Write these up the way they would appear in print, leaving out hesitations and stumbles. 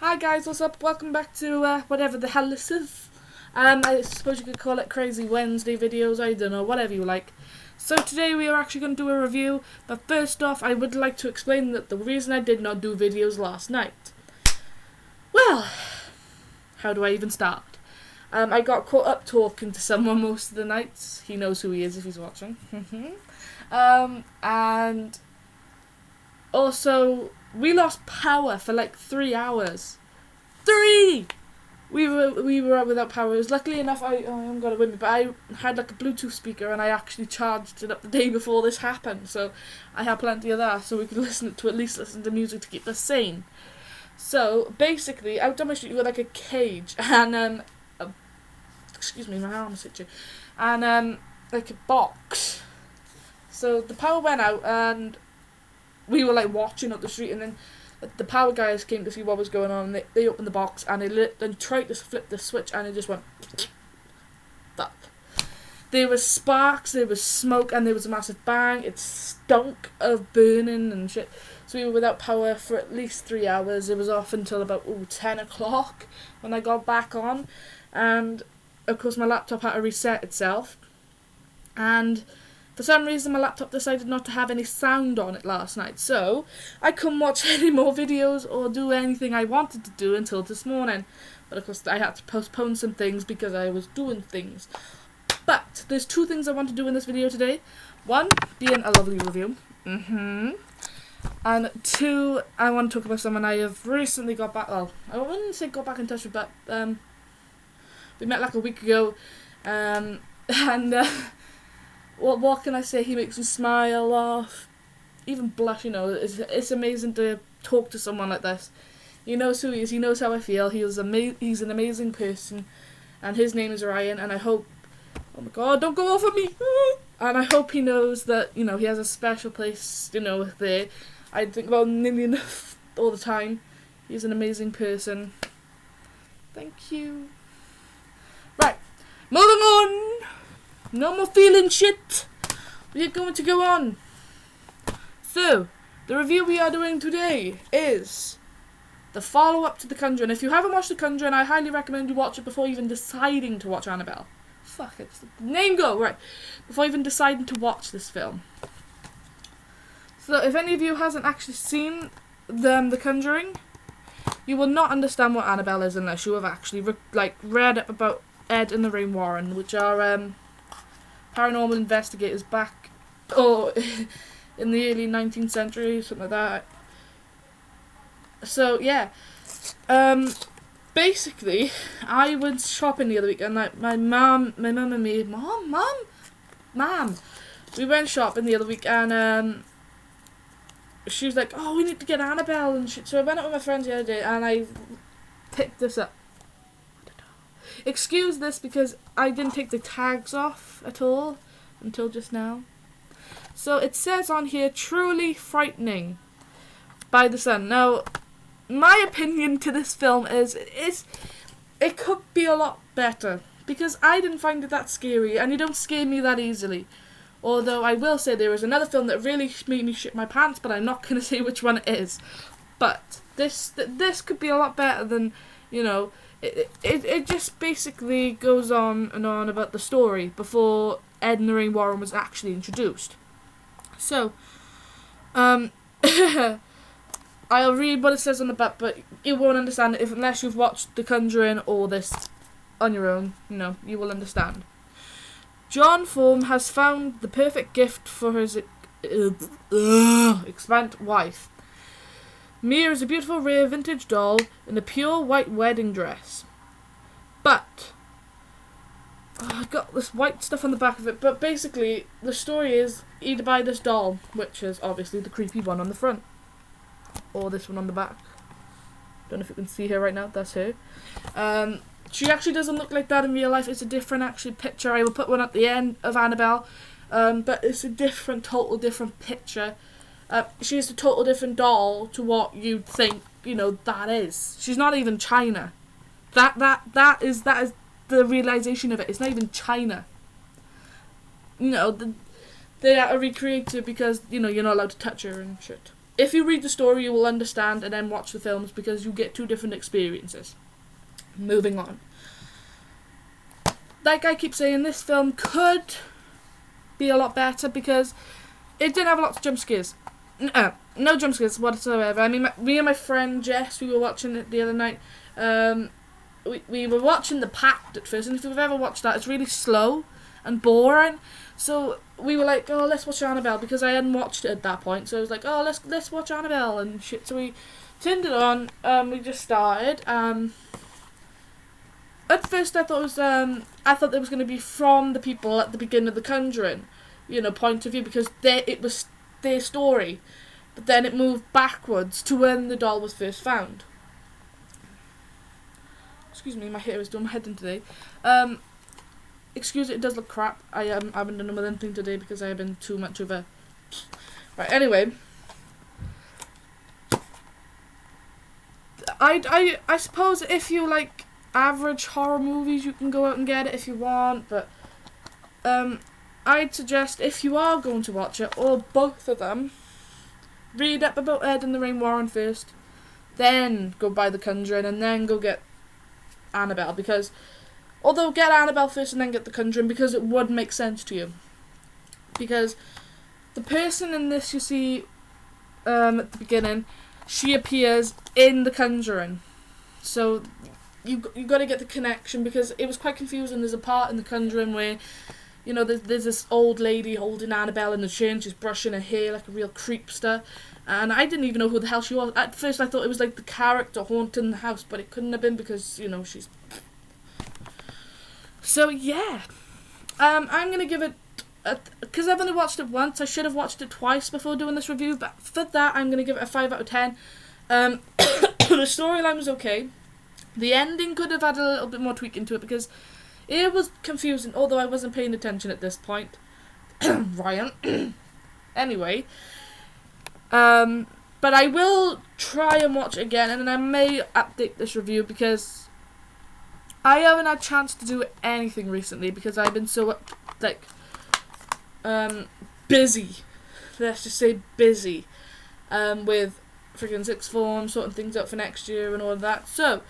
Hi guys, what's up? Welcome back to whatever the hell this is. I suppose you could call it Crazy Wednesday videos, I don't know, whatever you like. So today we are actually going to do a review, but first off I would like to explain that the reason I did not do videos last night. Well, how do I even start? I got caught up talking to someone most of the nights. He knows who he is if he's watching. And also, we lost power for like 3 hours. 3! We were out without power. It was luckily enough, I haven't got it with me, but I had like a Bluetooth speaker and I actually charged it up the day before this happened. So I had plenty of that, so we could at least listen to music to keep us sane. So basically, out on my street we got like a cage and excuse me, my arm's itchy, and like a box. So the power went out and we were like watching up the street, and then the power guys came to see what was going on, and they opened the box and they tried to flip the switch and it just went fuck. There was sparks, there was smoke, and there was a massive bang. It stunk of burning and shit. So we were without power for at least 3 hours. It was off until about 10 o'clock when I got back on, and of course my laptop had to reset itself, and for some reason my laptop decided not to have any sound on it last night, so I couldn't watch any more videos or do anything I wanted to do until this morning. But of course I had to postpone some things because I was doing things. But there's 2 things I want to do in this video today. 1, being a lovely review. And 2, I want to talk about someone I have recently got back, well, I wouldn't say got back in touch with, but we met like a week ago, and what can I say? He makes me smile, laugh, even blush. You know, it's amazing to talk to someone like this. He knows who he is. He knows how I feel. He's an amazing person, and his name is Ryan. And I hope, oh my God, don't go off on me. And I hope he knows that, you know, he has a special place, you know, there. I think about Nillian all the time. He's an amazing person. Thank you. Right, moving on. No more feeling shit. We are going to go on. So, the review we are doing today is the follow-up to The Conjuring. If you haven't watched The Conjuring, I highly recommend you watch it before even deciding to watch Annabelle. Fuck, it's the name go, right. Before even deciding to watch this film. So, if any of you hasn't actually seen The Conjuring, you will not understand what Annabelle is unless you have actually read up about Ed and Lorraine Warren, which are paranormal investigators back in the early 19th century, something like that. So yeah, basically, I went shopping the other week, and like my mum and me, mom, we went shopping the other week, and she was like, "Oh, we need to get Annabelle," and shit. So I went out with my friends the other day, and I picked this up. Excuse this because I didn't take the tags off at all until just now. So it says on here, truly frightening by the sun. Now, my opinion to this film is it could be a lot better, because I didn't find it that scary, and you don't scare me that easily. Although I will say there is another film that really made me shit my pants, but I'm not going to say which one it is. But this could be a lot better than, you know. It just basically goes on and on about the story before Ed and Lorraine Warren was actually introduced. So, I'll read what it says on the back, but you won't understand it unless you've watched The Conjuring or this on your own. You know, you will understand. John Form has found the perfect gift for his expant wife. Mia is a beautiful, rare vintage doll in a pure white wedding dress. But I got this white stuff on the back of it. But basically, the story is either buy this doll, which is obviously the creepy one on the front, or this one on the back. Don't know if you can see her right now. That's her. She actually doesn't look like that in real life. It's a different actually picture. I will put one at the end of Annabelle. But it's a total different picture. She's a total different doll to what you'd think, you know, that is. She's not even China. That is the realization of it. It's not even China. You know, they had to recreate it because, you know, you're not allowed to touch her and shit. if you read the story, you will understand, and then watch the films, because you get two different experiences. Moving on. Like I keep saying, this film could be a lot better because it didn't have lots of jump scares. No jump scares whatsoever. I mean, me and my friend Jess, we were watching it the other night. We were watching The Pact at first, and if you've ever watched that, it's really slow and boring. So we were like, oh, let's watch Annabelle, because I hadn't watched it at that point. So I was like, oh, let's watch Annabelle and shit. So we turned it on. We just started. At first, I thought it was going to be from the people at the beginning of the Conjuring, point of view, because it was their story. But then it moved backwards to when the doll was first found. Excuse me, my hair is doing my head in today. Excuse it does look crap. I haven't done anything today because I have been too much of a... Right, anyway. I suppose if you like average horror movies, you can go out and get it if you want, but I'd suggest, if you are going to watch it, or both of them, read up about Ed and Lorraine Warren first, then go buy The Conjuring, and then go get Annabelle, because although get Annabelle first and then get The Conjuring, because it would make sense to you, because the person in this you see at the beginning, she appears in The Conjuring, so you got to get the connection, because it was quite confusing. There's a part in The Conjuring where there's this old lady holding Annabelle in the chair and she's brushing her hair like a real creepster. And I didn't even know who the hell she was. At first I thought it was like the character haunting the house, but it couldn't have been, because, she's... So, yeah. I'm going to give it... Because I've only watched it once, I should have watched it twice before doing this review, but for that I'm going to give it a 5 out of 10. The storyline was okay. The ending could have had a little bit more tweak into it, because it was confusing, although I wasn't paying attention at this point. Ryan. Anyway. But I will try and watch it again, and I may update this review, because I haven't had a chance to do anything recently, because I've been so, busy. Let's just say busy. With freaking sixth form, sorting things out for next year and all of that. So,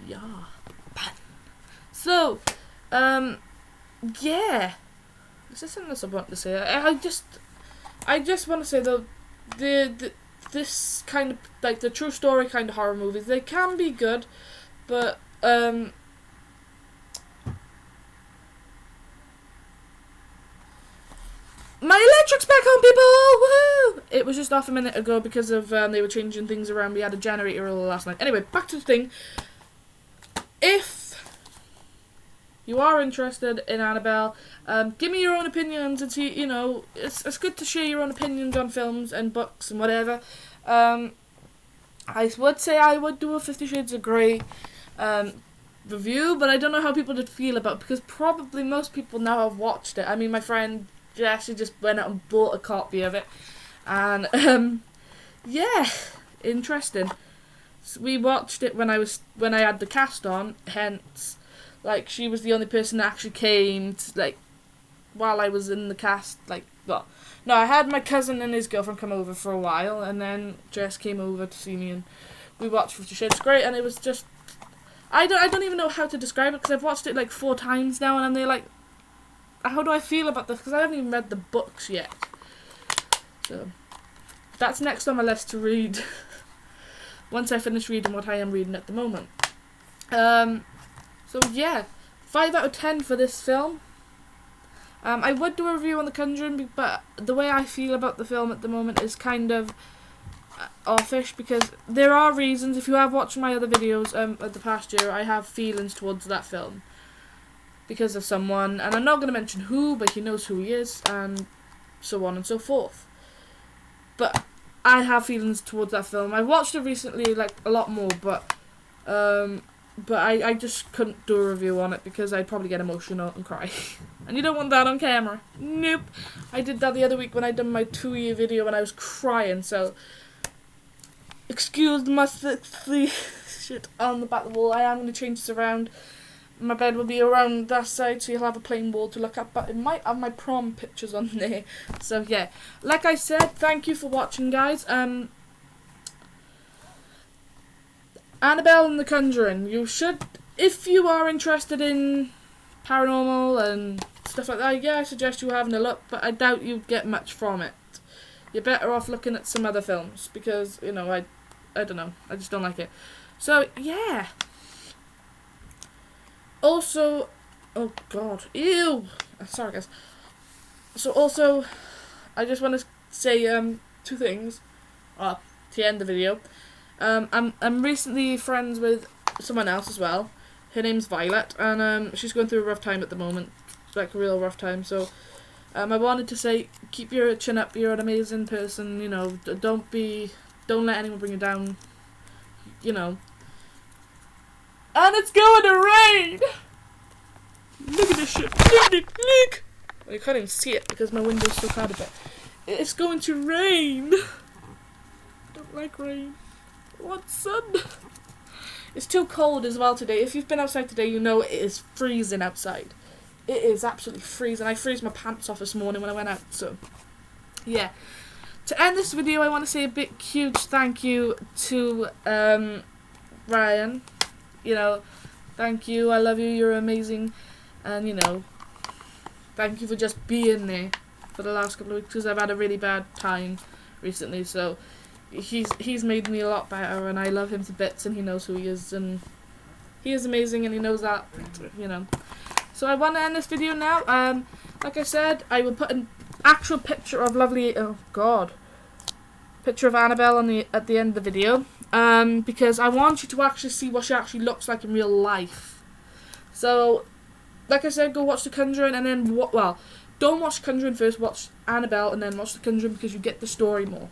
yeah. So, yeah. Is there something else I want to say? I just want to say, though, this kind of, the true story kind of horror movies, they can be good, but, my electric's back on, people! Woohoo! It was just off a minute ago because of, they were changing things around. We had a generator all last night. Anyway, back to the thing. If you are interested in Annabelle, give me your own opinions and see, it's good to share your own opinions on films and books and whatever. I would say I would do a 50 Shades of Grey review, but I don't know how people would feel about it, because probably most people now have watched it. I mean, my friend Jesse just went out and bought a copy of it, and yeah, interesting. So we watched it when I had the cast on, hence, she was the only person that actually came to, while I was in the cast, no, I had my cousin and his girlfriend come over for a while, and then Jess came over to see me, and we watched 50 Shades of Grey, and it was just, I don't even know how to describe it, because I've watched it 4 times now, and they're like, how do I feel about this, because I haven't even read the books yet. So, that's next on my list to read, once I finish reading what I am reading at the moment. So yeah, 5 out of 10 for this film. I would do a review on The Conjuring, but the way I feel about the film at the moment is kind of offish, because there are reasons. If you have watched my other videos of the past year, I have feelings towards that film because of someone, and I'm not going to mention who, but he knows who he is, and so on and so forth. But I have feelings towards that film. I watched it recently, a lot more, but I just couldn't do a review on it because I'd probably get emotional and cry. And you don't want that on camera. Nope. I did that the other week when I done my 2-year video and I was crying, so excuse my shit on the back of the wall. I am going to change this around. My bed will be around that side, so you'll have a plain wall to look at, but it might have my prom pictures on there. So yeah, like I said, thank you for watching, guys. Annabelle and the Conjuring. You should, if you are interested in paranormal and stuff like that, yeah, I suggest you having a look, but I doubt you'd get much from it. You're better off looking at some other films, because, you know, I don't know, I just don't like it. So, yeah. Also, oh god, ew! Sorry guys. So also, I just want to say, 2 things, to end the video. I'm recently friends with someone else as well. Her name's Violet, and she's going through a rough time at the moment, like a real rough time, so I wanted to say, keep your chin up, you're an amazing person, you know, don't let anyone bring you down, you know. And it's going to rain! Look at this shit, look! Well, you can't even see it because my window's so clouded, but it's going to rain! Don't like rain. I want sun! It's too cold as well today. If you've been outside today, you know it is freezing outside. It is absolutely freezing. I freezed my pants off this morning when I went out, so yeah. To end this video, I want to say a big, huge thank you to Ryan. You know, thank you, I love you, you're amazing, and you know, thank you for just being there for the last couple of weeks, because I've had a really bad time recently, so he's made me a lot better, and I love him to bits, and he knows who he is, and he is amazing, and he knows that, you know. So I want to end this video now. Like I said, I will put an actual picture of picture of Annabelle at the end of the video, because I want you to actually see what she actually looks like in real life. So, like I said, go watch The Conjuring, and then don't watch Conjuring first, watch Annabelle, and then watch The Conjuring, because you get the story more.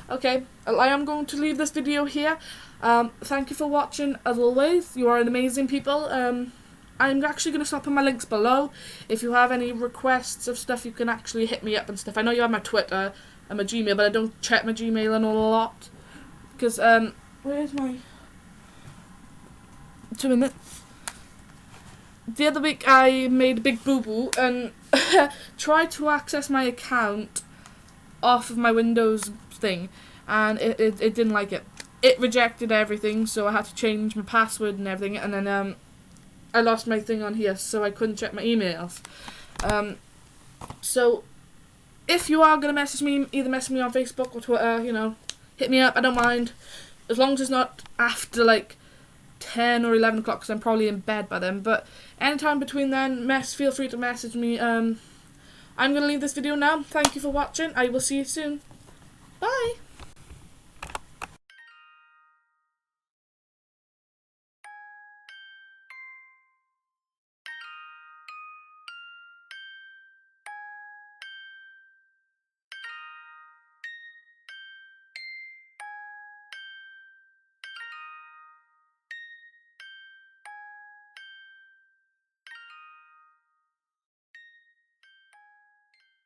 Okay, I am going to leave this video here. Thank you for watching, as always. You are an amazing people. I'm actually going to stop on my links below. If you have any requests of stuff, you can actually hit me up and stuff. I know you have my Twitter and my Gmail, but I don't check my Gmail and all a lot. Because, where's my... 2 minutes. The other week I made a big boo-boo and tried to access my account off of my Windows thing, and it didn't like it. It rejected everything, so I had to change my password and everything, and then I lost my thing on here, so I couldn't check my emails. So if you are going to message me, either message me on Facebook or Twitter, you know, hit me up, I don't mind, as long as it's not after like 10 or 11 o'clock, because I'm probably in bed by then, but anytime between then, feel free to message me. I'm going to leave this video now. Thank you for watching. I will see you soon. Bye!